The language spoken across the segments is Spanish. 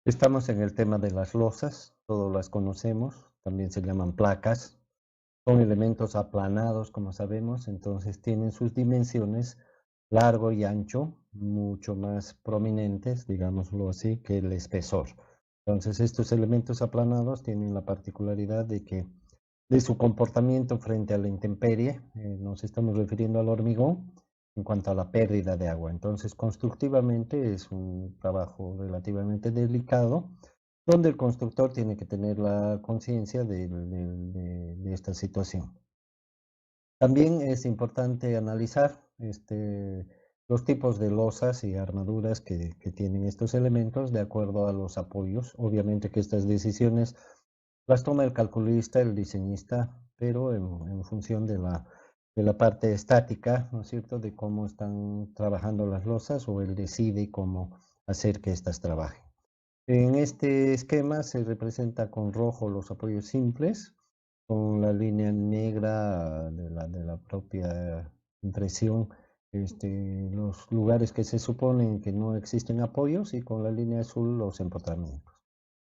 Estamos en el tema de las losas, todos las conocemos, también se llaman placas. Son elementos aplanados, como sabemos, entonces tienen sus dimensiones largo y ancho, mucho más prominentes, digámoslo así, que el espesor. Entonces, estos elementos aplanados tienen la particularidad de que de su comportamiento frente a la intemperie, nos estamos refiriendo al hormigón, en cuanto a la pérdida de agua. Entonces, constructivamente es un trabajo relativamente delicado, donde el constructor tiene que tener la conciencia de esta situación. También es importante analizar los tipos de losas y armaduras que tienen estos elementos de acuerdo a los apoyos. Obviamente que estas decisiones las toma el calculista, el diseñista, pero en función de la parte estática, ¿no es cierto?, de cómo están trabajando las losas o él decide cómo hacer que éstas trabajen. En este esquema se representa con rojo los apoyos simples, con la línea negra de la propia impresión, los lugares que se suponen que no existen apoyos y con la línea azul los empotramientos.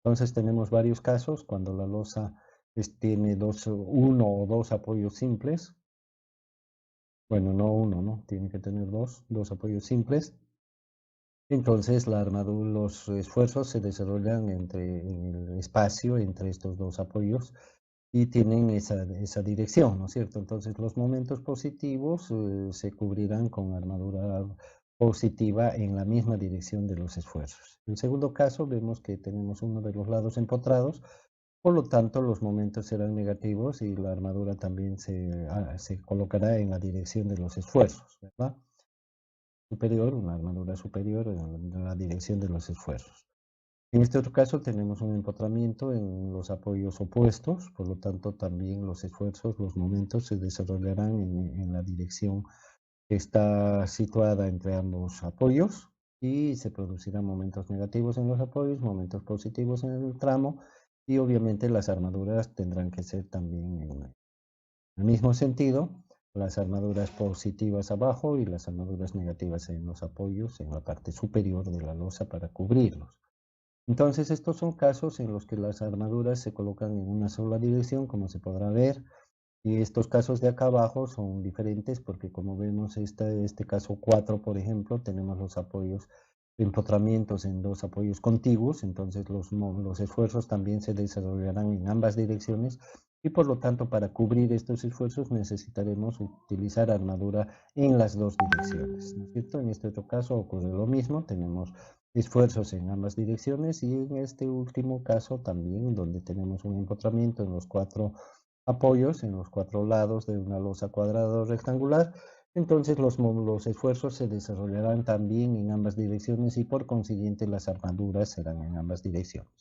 Entonces tenemos varios casos cuando la losa tiene uno o dos apoyos simples. Bueno, no uno, ¿no? Tiene que tener dos apoyos simples. Entonces la armadura, los esfuerzos se desarrollan en el espacio entre estos dos apoyos y tienen esa dirección, ¿no es cierto? Entonces los momentos positivos se cubrirán con armadura positiva en la misma dirección de los esfuerzos. En el segundo caso vemos que tenemos uno de los lados empotrados, por lo tanto los momentos serán negativos y la armadura también se colocará en la dirección de los esfuerzos, ¿verdad? Superior, una armadura superior en la dirección de los esfuerzos. En este otro caso tenemos un empotramiento en los apoyos opuestos, por lo tanto también los esfuerzos, los momentos se desarrollarán en la dirección que está situada entre ambos apoyos y se producirán momentos negativos en los apoyos, momentos positivos en el tramo y obviamente las armaduras tendrán que ser también en el mismo sentido, las armaduras positivas abajo y las armaduras negativas en los apoyos en la parte superior de la losa para cubrirlos. Entonces, estos son casos en los que las armaduras se colocan en una sola dirección, como se podrá ver, y estos casos de acá abajo son diferentes porque como vemos este caso 4, por ejemplo, tenemos los apoyos, empotramientos en dos apoyos contiguos, entonces los esfuerzos también se desarrollarán en ambas direcciones y por lo tanto para cubrir estos esfuerzos necesitaremos utilizar armadura en las dos direcciones, ¿no es cierto? En este otro caso ocurre lo mismo, tenemos esfuerzos en ambas direcciones y en este último caso también donde tenemos un empotramiento en los cuatro apoyos en los cuatro lados de una losa cuadrada o rectangular, entonces los esfuerzos se desarrollarán también en ambas direcciones y por consiguiente las armaduras serán en ambas direcciones.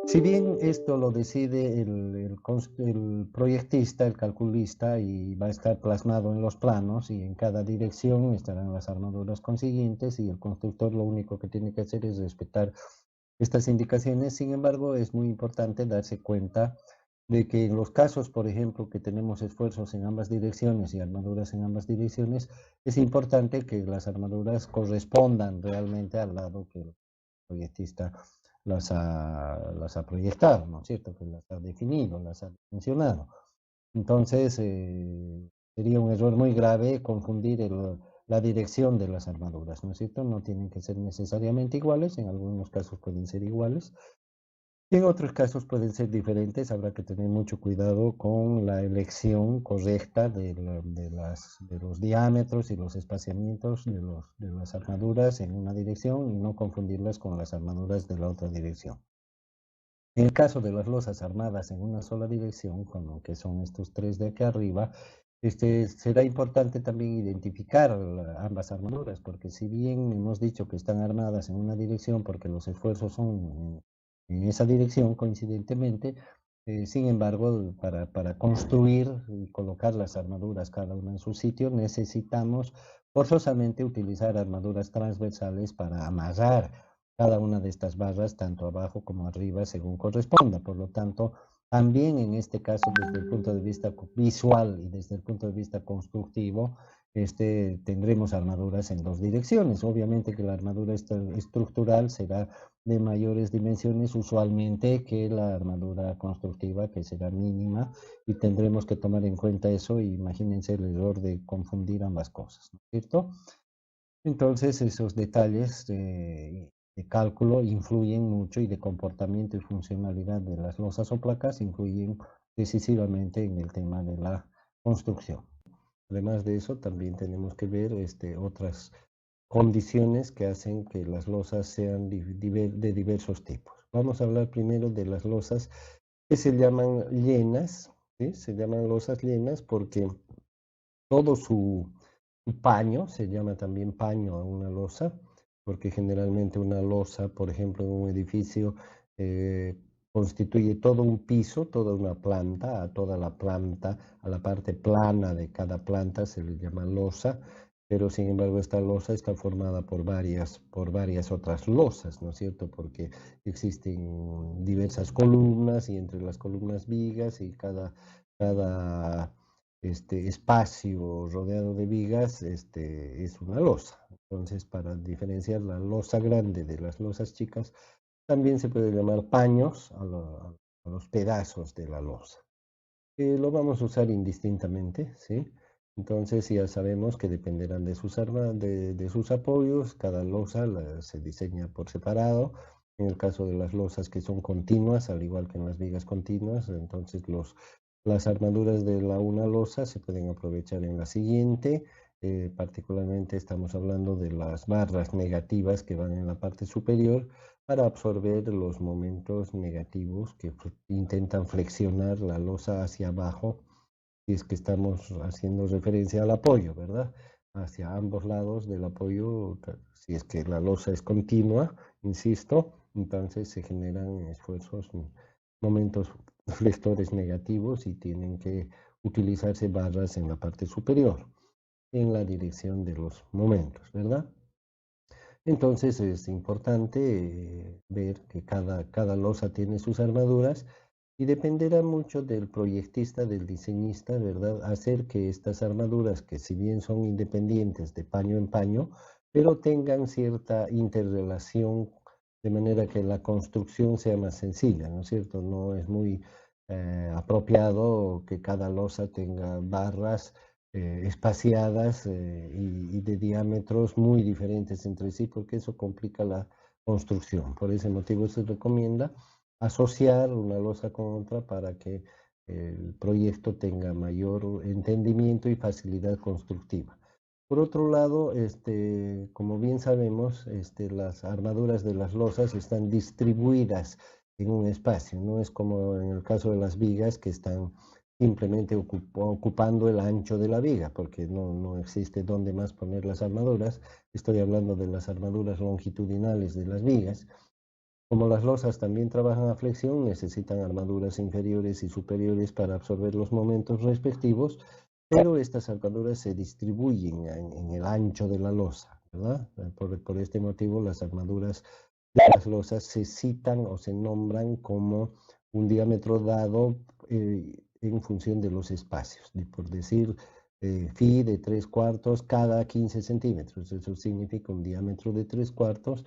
Si bien esto lo decide el proyectista, el calculista, y va a estar plasmado en los planos y en cada dirección estarán las armaduras consiguientes y el constructor lo único que tiene que hacer es respetar estas indicaciones, sin embargo es muy importante darse cuenta de que en los casos, por ejemplo, que tenemos esfuerzos en ambas direcciones y armaduras en ambas direcciones, es importante que las armaduras correspondan realmente al lado que el proyectista las ha proyectado, ¿no es cierto? Que las ha definido, las ha mencionado. Entonces, sería un error muy grave confundir la dirección de las armaduras, ¿no es cierto? No tienen que ser necesariamente iguales, en algunos casos pueden ser iguales, y en otros casos pueden ser diferentes, habrá que tener mucho cuidado con la elección correcta de los diámetros y los espaciamientos de las armaduras en una dirección y no confundirlas con las armaduras de la otra dirección. En el caso de las losas armadas en una sola dirección, como que son estos tres de aquí arriba, será importante también identificar ambas armaduras, porque si bien hemos dicho que están armadas en una dirección porque los esfuerzos son en esa dirección coincidentemente, sin embargo, para construir y colocar las armaduras cada una en su sitio, necesitamos forzosamente utilizar armaduras transversales para amarrar cada una de estas barras, tanto abajo como arriba, según corresponda. Por lo tanto, también en este caso, desde el punto de vista visual y desde el punto de vista constructivo, tendremos armaduras en dos direcciones. Obviamente que la armadura estructural será de mayores dimensiones usualmente que la armadura constructiva, que será mínima, y tendremos que tomar en cuenta eso. Y imagínense el error de confundir ambas cosas, ¿no es cierto? Entonces, esos detalles de cálculo influyen mucho, y de comportamiento y funcionalidad de las losas o placas influyen decisivamente en el tema de la construcción. Además de eso, también tenemos que ver otras condiciones que hacen que las losas sean de diversos tipos. Vamos a hablar primero de las losas que se llaman llenas, ¿sí? Se llaman losas llenas porque todo su paño, se llama también paño a una losa, porque generalmente una losa, por ejemplo, en un edificio, eh, constituye todo un piso, toda una planta, a toda la planta, a la parte plana de cada planta se le llama losa, pero sin embargo esta losa está formada por varias otras losas, ¿no es cierto? Porque existen diversas columnas, y entre las columnas vigas, y cada espacio rodeado de vigas es una losa. Entonces, para diferenciar la losa grande de las losas chicas, también se puede llamar paños a los pedazos de la losa. Lo vamos a usar indistintamente, ¿sí? Entonces ya sabemos que dependerán de sus apoyos. Cada losa se diseña por separado. En el caso de las losas que son continuas, al igual que en las vigas continuas, entonces las armaduras de la una losa se pueden aprovechar en la siguiente. Particularmente estamos hablando de las barras negativas que van en la parte superior, para absorber los momentos negativos que intentan flexionar la losa hacia abajo, si es que estamos haciendo referencia al apoyo, ¿verdad? Hacia ambos lados del apoyo, si es que la losa es continua, insisto, entonces se generan esfuerzos, momentos flexores negativos, y tienen que utilizarse barras en la parte superior, en la dirección de los momentos, ¿verdad? Entonces es importante ver que cada losa tiene sus armaduras, y dependerá mucho del proyectista, del diseñista, ¿verdad? Hacer que estas armaduras, que si bien son independientes de paño en paño, pero tengan cierta interrelación, de manera que la construcción sea más sencilla, ¿no es cierto? No es muy apropiado que cada losa tenga barras espaciadas y de diámetros muy diferentes entre sí, porque eso complica la construcción. Por ese motivo se recomienda asociar una losa con otra, para que el proyecto tenga mayor entendimiento y facilidad constructiva. Por otro lado, como bien sabemos, las armaduras de las losas están distribuidas en un espacio. No es como en el caso de las vigas, que están simplemente ocupando el ancho de la viga, porque no existe dónde más poner las armaduras. Estoy hablando de las armaduras longitudinales de las vigas. Como las losas también trabajan a flexión, necesitan armaduras inferiores y superiores para absorber los momentos respectivos, pero estas armaduras se distribuyen en el ancho de la losa, ¿verdad? Por este motivo, las armaduras de las losas se citan o se nombran como un diámetro dado en función de los espacios. Por decir, phi de 3/4 cada 15 centímetros. Eso significa un diámetro de 3/4,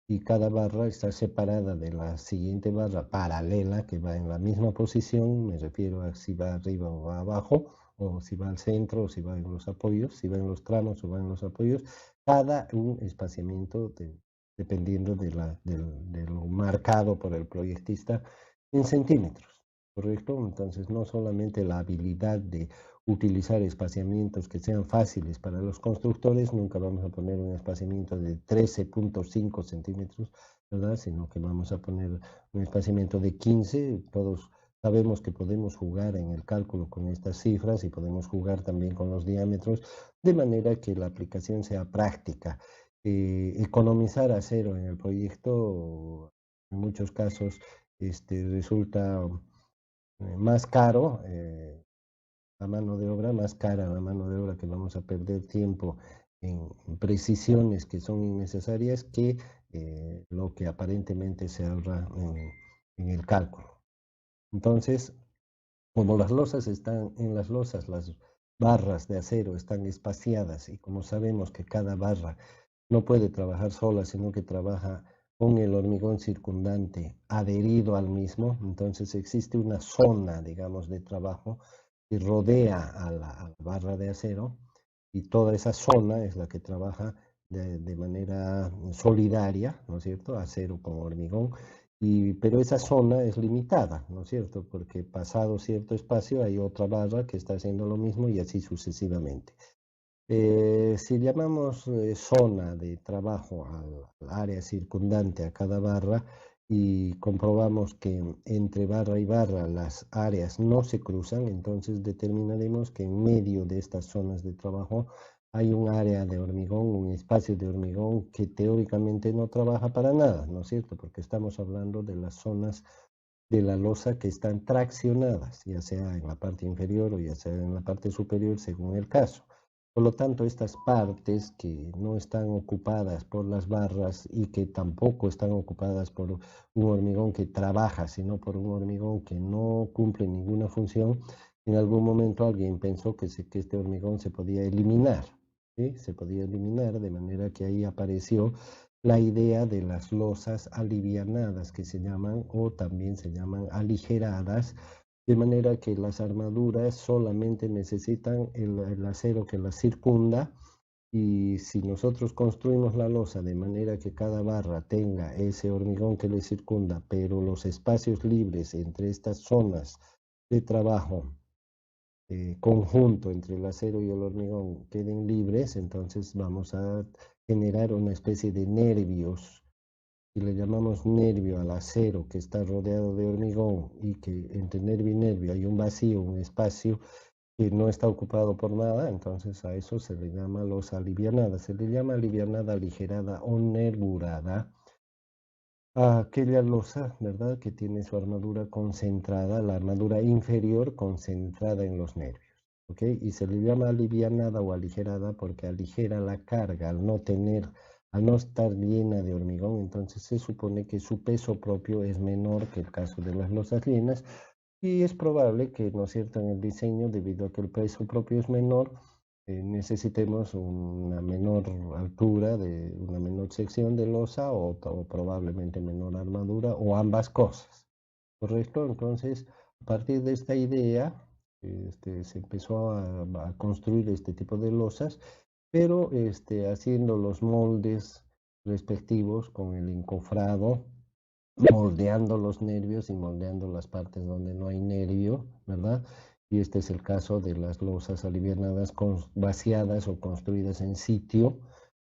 y cada barra está separada de la siguiente barra paralela, que va en la misma posición. Me refiero a si va arriba o va abajo, o si va al centro, o si va en los apoyos, si va en los tramos o va en los apoyos. Cada un espaciamiento dependiendo de lo marcado por el proyectista en centímetros, ¿correcto? Entonces, no solamente la habilidad de utilizar espaciamientos que sean fáciles para los constructores. Nunca vamos a poner un espaciamiento de 13.5 centímetros, ¿verdad? Sino que vamos a poner un espaciamiento de 15. Todos sabemos que podemos jugar en el cálculo con estas cifras, y podemos jugar también con los diámetros, de manera que la aplicación sea práctica. Economizar acero en el proyecto, en muchos casos, resulta más caro. La mano de obra más cara, la mano de obra que vamos a perder tiempo en precisiones que son innecesarias, que lo que aparentemente se ahorra en el cálculo. Entonces, como las losas están en las losas, barras de acero están espaciadas y como sabemos que cada barra no puede trabajar sola, sino que trabaja con el hormigón circundante adherido al mismo, entonces existe una zona, digamos, de trabajo que rodea a la barra de acero y toda esa zona es la que trabaja de manera solidaria, ¿no es cierto?, acero con hormigón, pero esa zona es limitada, ¿no es cierto?, porque pasado cierto espacio hay otra barra que está haciendo lo mismo y así sucesivamente. Si llamamos zona de trabajo al área circundante a cada barra y comprobamos que entre barra y barra las áreas no se cruzan, entonces determinaremos que en medio de estas zonas de trabajo hay un área de hormigón, un espacio de hormigón que teóricamente no trabaja para nada, ¿no es cierto? Porque estamos hablando de las zonas de la losa que están traccionadas, ya sea en la parte inferior o ya sea en la parte superior, según el caso. Por lo tanto, estas partes que no están ocupadas por las barras y que tampoco están ocupadas por un hormigón que trabaja, sino por un hormigón que no cumple ninguna función, en algún momento alguien pensó que este hormigón se podía eliminar, ¿sí? Se podía eliminar de manera que ahí apareció la idea de las losas alivianadas que se llaman o también se llaman aligeradas, de manera que las armaduras solamente necesitan el acero que las circunda y si nosotros construimos la losa de manera que cada barra tenga ese hormigón que le circunda, pero los espacios libres entre estas zonas de trabajo conjunto entre el acero y el hormigón queden libres, entonces vamos a generar una especie de nervios y le llamamos nervio al acero que está rodeado de hormigón y que entre nervio y nervio hay un vacío, un espacio que no está ocupado por nada, entonces a eso se le llama losa alivianada. Se le llama alivianada, aligerada o nervurada a aquella losa, ¿verdad?, que tiene su armadura concentrada, la armadura inferior concentrada en los nervios, ¿ok? Y se le llama alivianada o aligerada porque aligera la carga al no estar llena de hormigón, entonces se supone que su peso propio es menor que el caso de las losas llenas y es probable que, ¿no es cierto?, en el diseño, debido a que el peso propio es menor, necesitemos una menor altura, una menor sección de losa o probablemente menor armadura o ambas cosas, ¿correcto? Entonces, a partir de esta idea, se empezó a construir este tipo de losas, pero haciendo los moldes respectivos con el encofrado, moldeando los nervios y moldeando las partes donde no hay nervio, ¿verdad? Y este es el caso de las losas alivianadas vaciadas o construidas en sitio,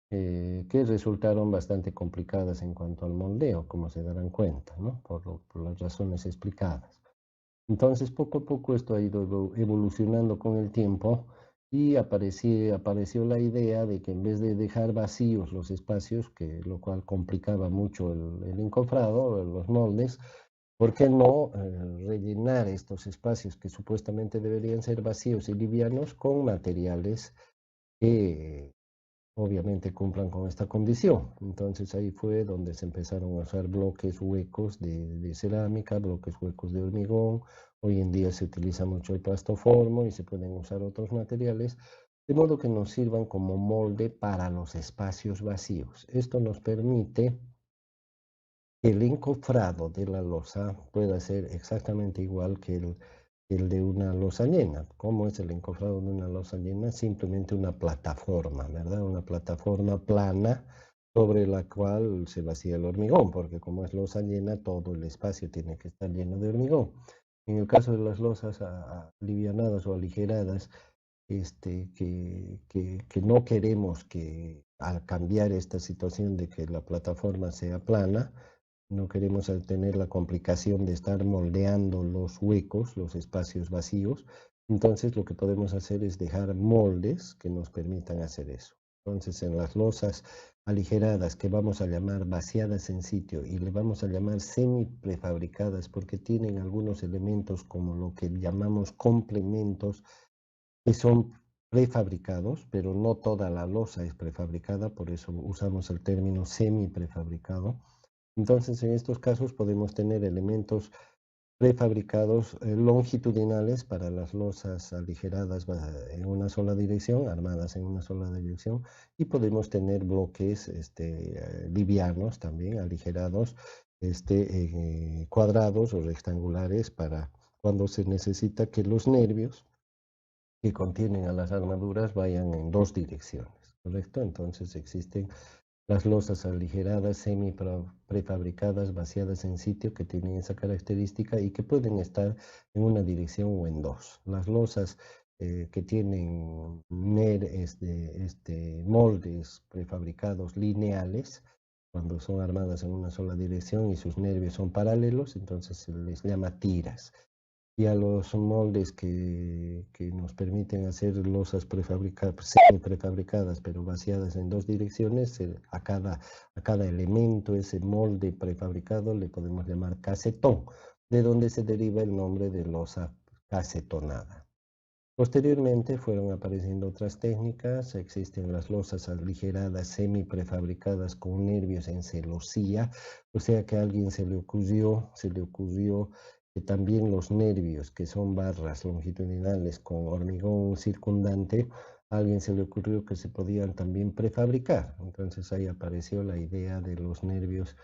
que resultaron bastante complicadas en cuanto al moldeo, como se darán cuenta, ¿no? Por las razones explicadas. Entonces, poco a poco esto ha ido evolucionando con el tiempo y apareció la idea de que en vez de dejar vacíos los espacios, lo cual complicaba mucho el encofrado, los moldes, ¿por qué no rellenar estos espacios que supuestamente deberían ser vacíos y livianos con materiales que obviamente cumplan con esta condición? Entonces ahí fue donde se empezaron a usar bloques huecos de cerámica, bloques huecos de hormigón. Hoy en día se utiliza mucho el plastoformo y se pueden usar otros materiales, de modo que nos sirvan como molde para los espacios vacíos. Esto nos permite que el encofrado de la losa pueda ser exactamente igual que el de una losa llena. ¿Cómo es el encofrado de una losa llena? Simplemente una plataforma, ¿verdad? Una plataforma plana sobre la cual se vacía el hormigón, porque como es losa llena, todo el espacio tiene que estar lleno de hormigón. En el caso de las losas alivianadas o aligeradas, que no queremos que al cambiar esta situación de que la plataforma sea plana, no queremos tener la complicación de estar moldeando los huecos, los espacios vacíos. Entonces lo que podemos hacer es dejar moldes que nos permitan hacer eso. Entonces en las losas aligeradas que vamos a llamar vaciadas en sitio y le vamos a llamar semi prefabricadas porque tienen algunos elementos como lo que llamamos complementos que son prefabricados, pero no toda la losa es prefabricada, por eso usamos el término semi prefabricado. Entonces, en estos casos podemos tener elementos prefabricados longitudinales para las losas aligeradas en una sola dirección, armadas en una sola dirección, y podemos tener bloques livianos también, aligerados, cuadrados o rectangulares para cuando se necesita que los nervios que contienen a las armaduras vayan en dos direcciones, ¿correcto? Entonces existen las losas aligeradas, semi-prefabricadas, vaciadas en sitio, que tienen esa característica y que pueden estar en una dirección o en dos. Las losas que tienen moldes prefabricados lineales, cuando son armadas en una sola dirección y sus nervios son paralelos, entonces se les llama tiras. Y a los moldes que nos permiten hacer losas semi-prefabricadas, pero vaciadas en dos direcciones, a cada elemento, ese molde prefabricado, le podemos llamar casetón, de donde se deriva el nombre de losa casetonada. Posteriormente fueron apareciendo otras técnicas, existen las losas aligeradas semi-prefabricadas con nervios en celosía, o sea que a alguien se le ocurrió que también los nervios, que son barras longitudinales con hormigón circundante, a alguien se le ocurrió que se podían también prefabricar. Entonces ahí apareció la idea de los nervios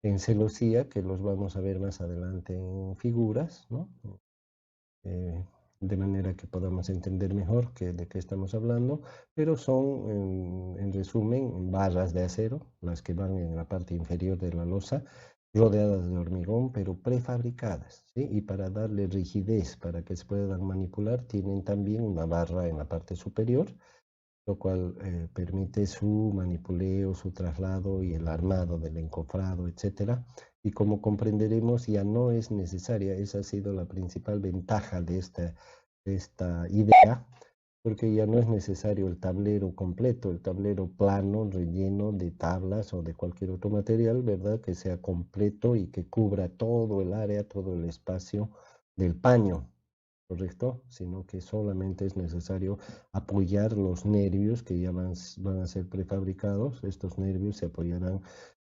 en celosía, que los vamos a ver más adelante en figuras, ¿no? De manera que podamos entender mejor de qué estamos hablando, pero son, en resumen, barras de acero, las que van en la parte inferior de la losa, rodeadas de hormigón, pero prefabricadas, ¿sí? Y para darle rigidez, para que se puedan manipular, tienen también una barra en la parte superior, lo cual permite su manipuleo, su traslado y el armado del encofrado, etcétera. Y como comprenderemos, ya no es necesaria, esa ha sido la principal ventaja de esta idea, porque ya no es necesario el tablero completo, el tablero plano, relleno de tablas o de cualquier otro material, ¿verdad? Que sea completo y que cubra todo el área, todo el espacio del paño, ¿correcto? Sino que solamente es necesario apoyar los nervios que ya van a ser prefabricados. Estos nervios se apoyarán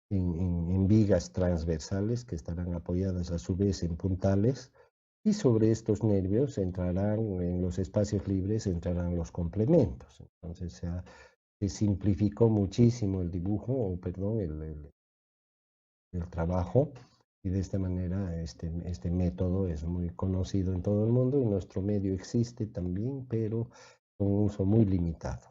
en vigas transversales que estarán apoyadas a su vez en puntales, y sobre estos nervios entrarán, en los espacios libres entrarán los complementos. Entonces se simplificó muchísimo el dibujo, o perdón, el trabajo, y de esta manera este método es muy conocido en todo el mundo. En nuestro medio existe también, pero con un uso muy limitado.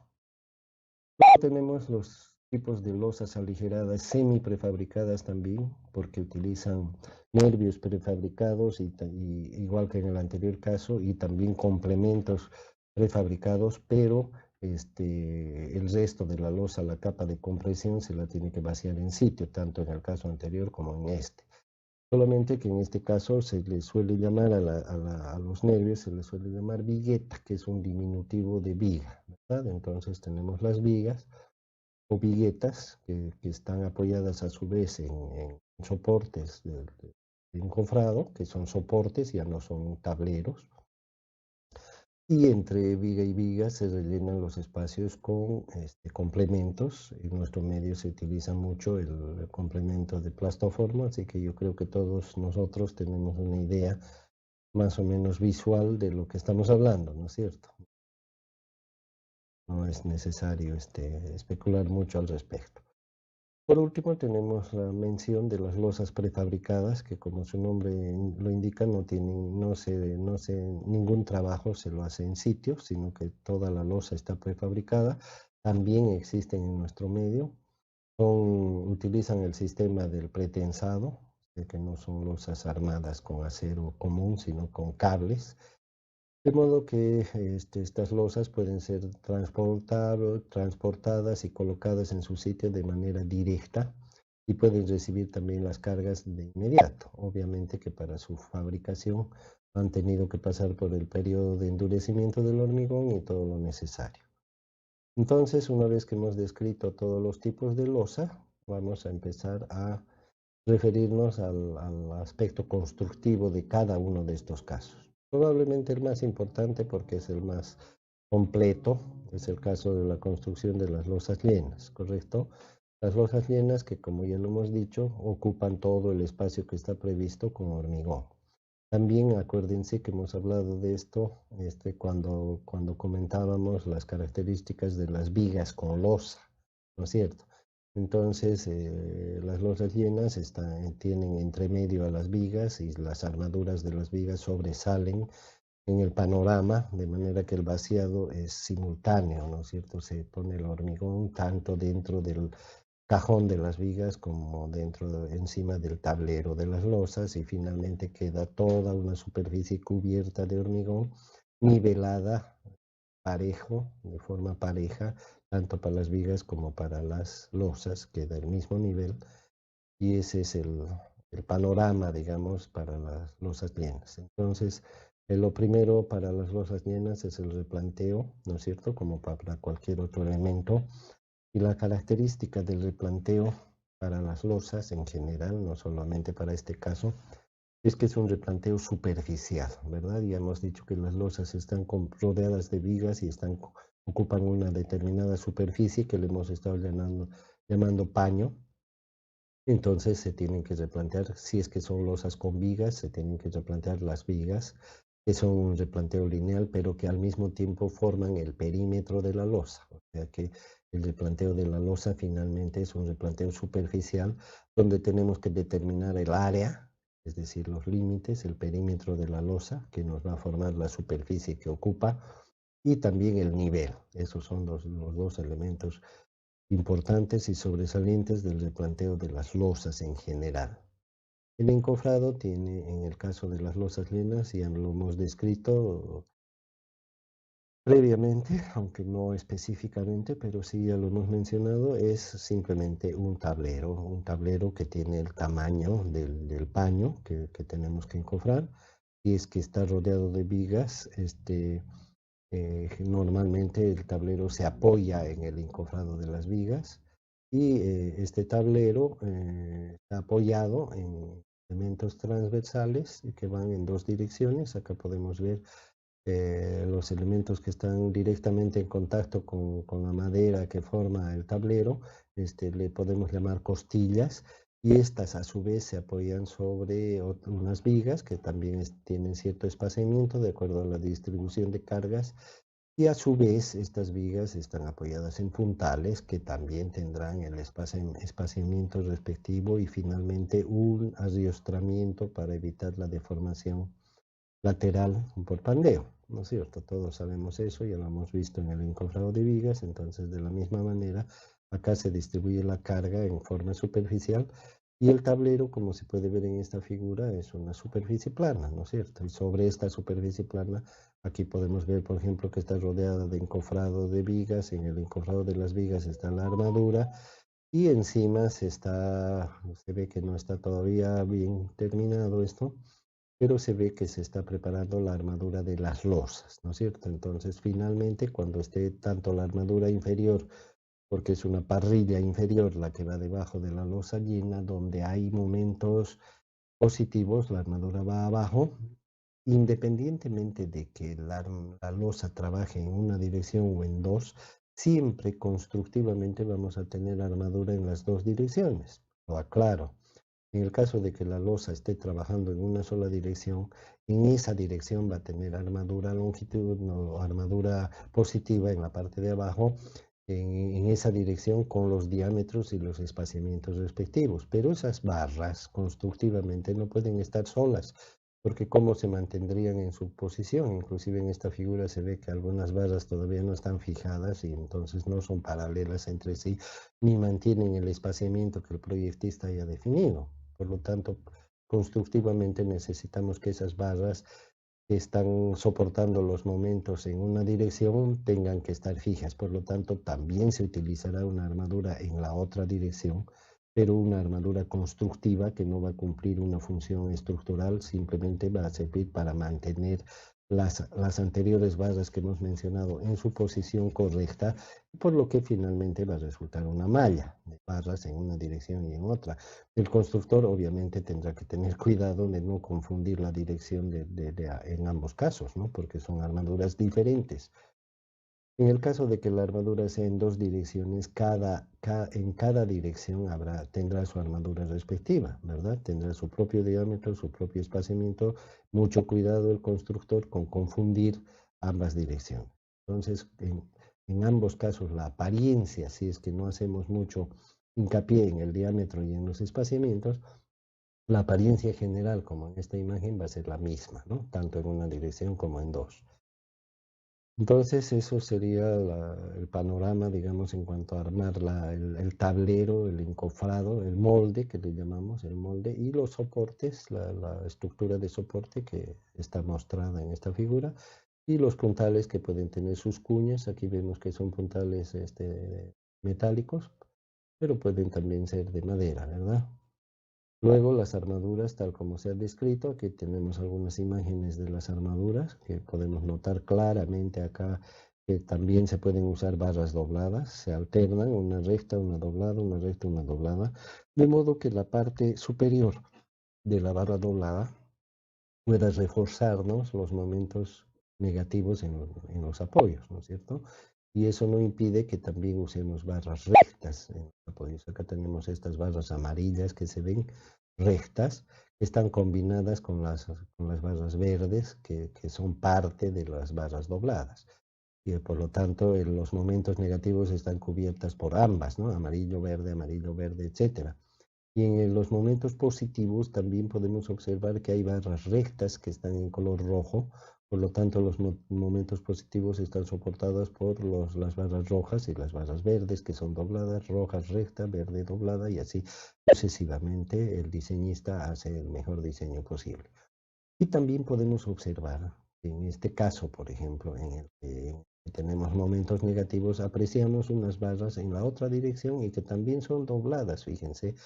Luego tenemos los tipos de losas aligeradas semi-prefabricadas también, porque utilizan nervios prefabricados, igual que en el anterior caso, y también complementos prefabricados, pero el resto de la losa, la capa de compresión, se la tiene que vaciar en sitio, tanto en el caso anterior como en este. Solamente que en este caso se le suele llamar a los nervios, se les suele llamar vigueta, que es un diminutivo de viga, ¿verdad? Entonces tenemos las vigas o viguetas que están apoyadas a su vez en soportes de encofrado, que son soportes, ya no son tableros. Y entre viga y viga se rellenan los espacios con complementos. En nuestro medio se utiliza mucho el complemento de plastoformo, así que yo creo que todos nosotros tenemos una idea más o menos visual de lo que estamos hablando, ¿no es cierto? No es necesario especular mucho al respecto. Por último, tenemos la mención de las losas prefabricadas, que como su nombre lo indica, ningún trabajo se lo hace en sitio, sino que toda la losa está prefabricada. También existen en nuestro medio. Utilizan el sistema del pretensado, que no son losas armadas con acero común, sino con cables. De modo que estas losas pueden ser transportadas y colocadas en su sitio de manera directa, y pueden recibir también las cargas de inmediato. Obviamente que para su fabricación han tenido que pasar por el periodo de endurecimiento del hormigón y todo lo necesario. Entonces, una vez que hemos descrito todos los tipos de losa, vamos a empezar a referirnos al aspecto constructivo de cada uno de estos casos. Probablemente el más importante, porque es el más completo, es el caso de la construcción de las losas llenas, ¿correcto? Las losas llenas que, como ya lo hemos dicho, ocupan todo el espacio que está previsto con hormigón. También acuérdense que hemos hablado de esto cuando comentábamos las características de las vigas con losa, ¿no es cierto? Entonces, las losas llenas tienen entre medio a las vigas y las armaduras de las vigas sobresalen en el panorama, de manera que el vaciado es simultáneo, ¿no es cierto? Se pone el hormigón tanto dentro del cajón de las vigas como encima del tablero de las losas y finalmente queda toda una superficie cubierta de hormigón nivelada, parejo, de forma pareja, tanto para las vigas como para las losas, queda el mismo nivel y ese es el panorama, digamos, para las losas llenas. Entonces, lo primero para las losas llenas es el replanteo, ¿no es cierto? Como para cualquier otro elemento. Y la característica del replanteo para las losas en general, no solamente para este caso, es que es un replanteo superficial, ¿verdad? Ya hemos dicho que las losas están rodeadas de vigas y ocupan una determinada superficie que le hemos estado llamando paño. Entonces se tienen que replantear, si es que son losas con vigas, se tienen que replantear las vigas, que son un replanteo lineal, pero que al mismo tiempo forman el perímetro de la losa. O sea que el replanteo de la losa finalmente es un replanteo superficial, donde tenemos que determinar el área, es decir, los límites, el perímetro de la losa, que nos va a formar la superficie que ocupa, y también el nivel. Esos son los dos elementos importantes y sobresalientes del replanteo de las losas en general. El encofrado tiene, en el caso de las losas llenas, ya lo hemos descrito previamente, aunque no específicamente, pero sí ya lo hemos mencionado, es simplemente un tablero que tiene el tamaño del paño que tenemos que encofrar, y es que está rodeado de vigas. Normalmente el tablero se apoya en el encofrado de las vigas y este tablero está apoyado en elementos transversales que van en dos direcciones. Acá podemos ver los elementos que están directamente en contacto con la madera que forma el tablero. Le podemos llamar costillas, y estas a su vez se apoyan sobre unas vigas que también tienen cierto espaciamiento de acuerdo a la distribución de cargas, y a su vez estas vigas están apoyadas en puntales que también tendrán el espaciamiento respectivo y finalmente un arriostramiento para evitar la deformación lateral por pandeo, ¿no es cierto? Todos sabemos eso, ya lo hemos visto en el encofrado de vigas. Entonces de la misma manera acá se distribuye la carga en forma superficial, y el tablero, como se puede ver en esta figura, es una superficie plana, ¿no es cierto? Y sobre esta superficie plana, aquí podemos ver, por ejemplo, que está rodeada de encofrado de vigas. En el encofrado de las vigas está la armadura, y encima se ve que no está todavía bien terminado esto, pero se ve que se está preparando la armadura de las losas, ¿no es cierto? Entonces, finalmente, cuando esté tanto la armadura inferior, porque es una parrilla inferior la que va debajo de la losa llena, donde hay momentos positivos, la armadura va abajo, independientemente de que la losa trabaje en una dirección o en dos, siempre constructivamente vamos a tener armadura en las dos direcciones. Lo aclaro. En el caso de que la losa esté trabajando en una sola dirección, en esa dirección va a tener armadura longitudinal o armadura positiva en la parte de abajo, en esa dirección con los diámetros y los espaciamientos respectivos. Pero esas barras constructivamente no pueden estar solas, porque cómo se mantendrían en su posición. Inclusive en esta figura se ve que algunas barras todavía no están fijadas y entonces no son paralelas entre sí, ni mantienen el espaciamiento que el proyectista haya definido. Por lo tanto, constructivamente necesitamos que esas barras que están soportando los momentos en una dirección tengan que estar fijas. Por lo tanto, también se utilizará una armadura en la otra dirección, pero una armadura constructiva que no va a cumplir una función estructural, simplemente va a servir para mantener las anteriores barras que hemos mencionado en su posición correcta, por lo que finalmente va a resultar una malla de barras en una dirección y en otra. El constructor obviamente tendrá que tener cuidado de no confundir la dirección en ambos casos, ¿no? Porque son armaduras diferentes. En el caso de que la armadura sea en dos direcciones, en cada dirección tendrá su armadura respectiva, ¿verdad? Tendrá su propio diámetro, su propio espaciamiento. Mucho cuidado el constructor con confundir ambas direcciones. Entonces, en ambos casos, la apariencia, si es que no hacemos mucho hincapié en el diámetro y en los espaciamientos, la apariencia general, como en esta imagen, va a ser la misma, ¿no? Tanto en una dirección como en dos. Entonces, eso sería el panorama, digamos, en cuanto a armar el tablero, el encofrado, el molde, que le llamamos el molde, y los soportes, la estructura de soporte que está mostrada en esta figura, y los puntales que pueden tener sus cuñas. Aquí vemos que son puntales metálicos, pero pueden también ser de madera, ¿verdad? Luego las armaduras, tal como se ha descrito, aquí tenemos algunas imágenes de las armaduras que podemos notar claramente acá que también se pueden usar barras dobladas, se alternan una recta, una doblada, una recta, una doblada, de modo que la parte superior de la barra doblada pueda reforzarnos los momentos negativos en los apoyos, ¿no es cierto? Y eso no impide que también usemos barras rectas en los apoyos. Acá tenemos estas barras amarillas que se ven rectas, que están combinadas con las barras verdes, que son parte de las barras dobladas. Y por lo tanto, los momentos negativos están cubiertas por ambas, ¿no? Amarillo, verde, etcétera. Y en los momentos positivos también podemos observar que hay barras rectas que están en color rojo, por lo tanto los momentos positivos están soportados por las barras rojas y las barras verdes que son dobladas, rojas recta, verde doblada y así sucesivamente el diseñista hace el mejor diseño posible. Y también podemos observar que en este caso, por ejemplo, en el que tenemos momentos negativos, apreciamos unas barras en la otra dirección y que también son dobladas, fíjense.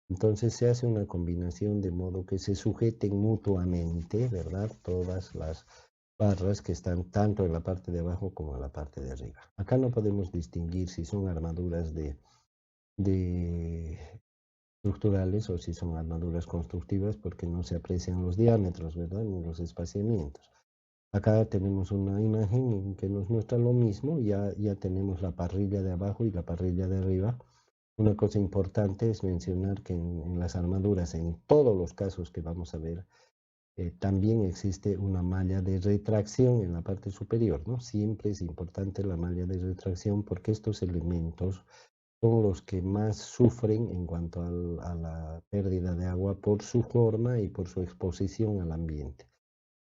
Entonces se hace una combinación de modo que se sujeten mutuamente, ¿verdad? Todas las barras que están tanto en la parte de abajo como en la parte de arriba. Acá no podemos distinguir si son armaduras de estructurales o si son armaduras constructivas porque no se aprecian los diámetros, ¿verdad? Ni los espaciamientos. Acá tenemos una imagen que nos muestra lo mismo, ya tenemos la parrilla de abajo y la parrilla de arriba. Una cosa importante es mencionar que en las armaduras, en todos los casos que vamos a ver, también existe una malla de retracción en la parte superior, ¿no? Siempre es importante la malla de retracción porque estos elementos son los que más sufren en cuanto a la pérdida de agua por su forma y por su exposición al ambiente.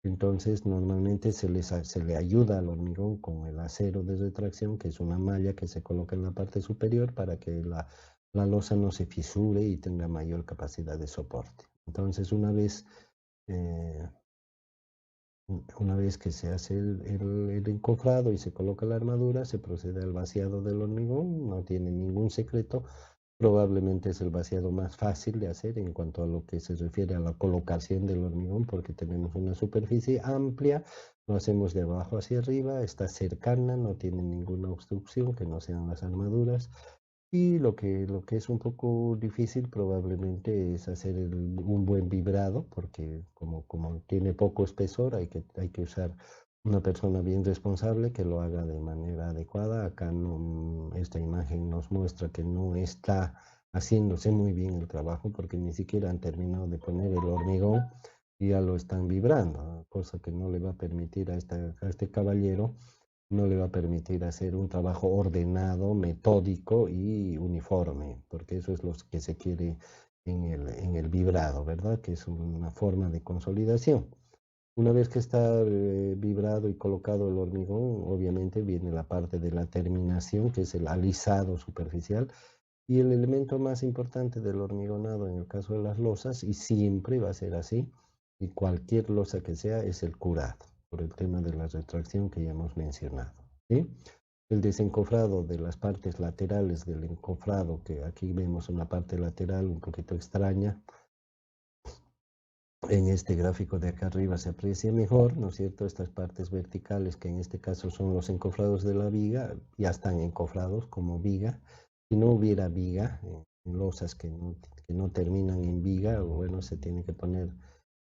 Entonces, normalmente se le ayuda al hormigón con el acero de retracción, que es una malla que se coloca en la parte superior para que la losa no se fisure y tenga mayor capacidad de soporte. Entonces, eh, una vez que se hace el encofrado y se coloca la armadura, se procede al vaciado del hormigón, no tiene ningún secreto. Probablemente es el vaciado más fácil de hacer en cuanto a lo que se refiere a la colocación del hormigón, porque tenemos una superficie amplia, lo hacemos de abajo hacia arriba, está cercana, no tiene ninguna obstrucción que no sean las armaduras. Y lo que es un poco difícil probablemente es hacer un buen vibrado, porque como tiene poco espesor, hay que usar una persona bien responsable que lo haga de manera adecuada. Acá no, esta imagen nos muestra que no está haciéndose muy bien el trabajo porque ni siquiera han terminado de poner el hormigón y ya lo están vibrando, cosa que no le va a permitir a este caballero, no le va a permitir hacer un trabajo ordenado, metódico y uniforme, porque eso es lo que se quiere en el vibrado, ¿verdad? Que es una forma de consolidación. Una vez que está vibrado y colocado el hormigón, obviamente viene la parte de la terminación, que es el alisado superficial, y el elemento más importante del hormigonado en el caso de las losas, y siempre va a ser así, y cualquier losa que sea, es el curado, por el tema de la retracción que ya hemos mencionado, ¿sí? El desencofrado de las partes laterales del encofrado, que aquí vemos una parte lateral un poquito extraña, en este gráfico de acá arriba se aprecia mejor, ¿no es cierto? Estas partes verticales, que en este caso son los encofrados de la viga, ya están encofrados como viga. Si no hubiera viga, en losas que no terminan en viga, bueno, se tiene que poner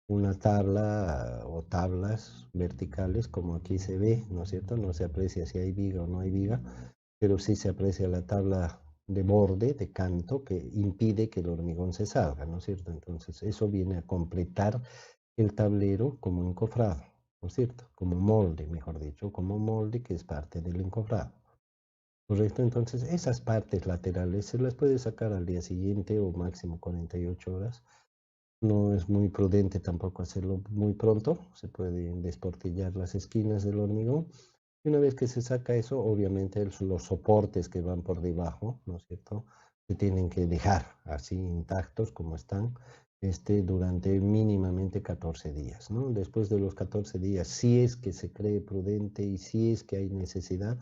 una tabla o tablas verticales como aquí se ve, ¿no es cierto? No se aprecia si hay viga o no hay viga, pero sí se aprecia la tabla de borde, de canto, que impide que el hormigón se salga, ¿no es cierto? Entonces eso viene a completar el tablero como encofrado, ¿no es cierto? Como molde, mejor dicho, como molde que es parte del encofrado. Correcto, entonces esas partes laterales se las puede sacar al día siguiente o máximo 48 horas. No es muy prudente tampoco hacerlo muy pronto, se pueden desportillar las esquinas del hormigón. Y una vez que se saca eso, obviamente los soportes que van por debajo, ¿no es cierto? Se tienen que dejar así intactos como están durante mínimamente 14 días, ¿no? Después de los 14 días, si es que se cree prudente y si es que hay necesidad,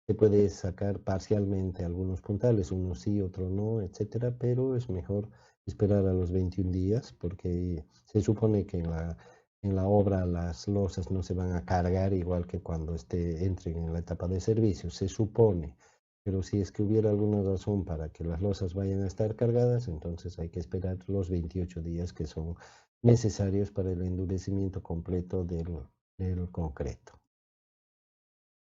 se puede sacar parcialmente algunos puntales, unos sí, otros no, etcétera, pero es mejor esperar a los 21 días porque se supone que en la obra las losas no se van a cargar igual que cuando entren en la etapa de servicio, se supone. Pero si es que hubiera alguna razón para que las losas vayan a estar cargadas, entonces hay que esperar los 28 días que son necesarios para el endurecimiento completo del concreto.